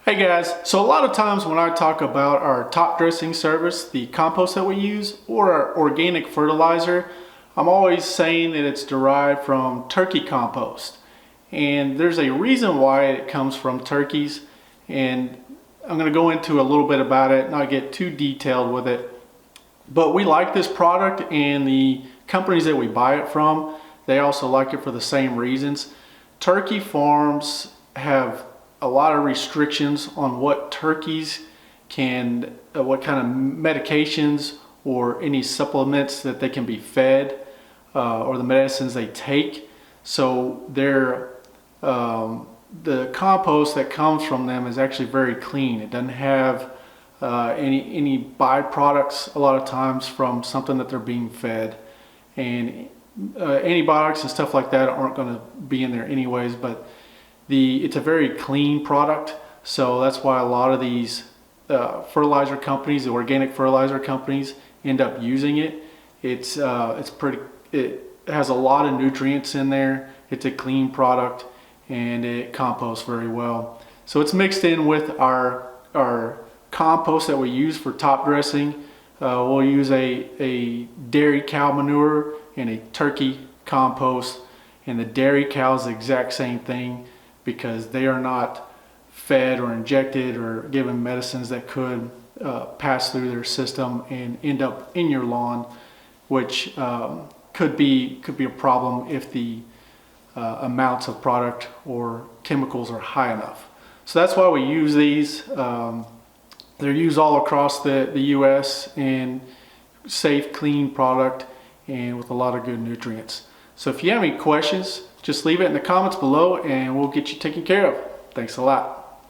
Hey guys, so a lot of times when I talk about our top dressing service, the compost that we use, or our organic fertilizer, I'm always saying that it's derived from turkey compost. And there's a reason why it comes from turkeys, and I'm going to go into a little bit about it, not get too detailed with it. But we like this product, and the companies that we buy it from, they also like it for the same reasons. Turkey farms have a lot of restrictions on what turkeys can, what kind of medications or any supplements that they can be fed, or the medicines they take. So the compost that comes from them is actually very clean. It doesn't have any byproducts a lot of times from something that they're being fed, and antibiotics and stuff like that aren't going to be in there anyways. But it's a very clean product, so that's why a lot of these fertilizer companies, the organic fertilizer companies, end up using it. It has a lot of nutrients in there. It's a clean product, and it composts very well. So it's mixed in with our compost that we use for top dressing. We'll use a dairy cow manure and a turkey compost, and the dairy cow is the exact same thing, because they are not fed or injected or given medicines that could pass through their system and end up in your lawn, which could be a problem if the amounts of product or chemicals are high enough. So that's why we use these. They're used all across the US, and safe, clean product, and with a lot of good nutrients. So if you have any questions, just leave it in the comments below and we'll get you taken care of. Thanks a lot.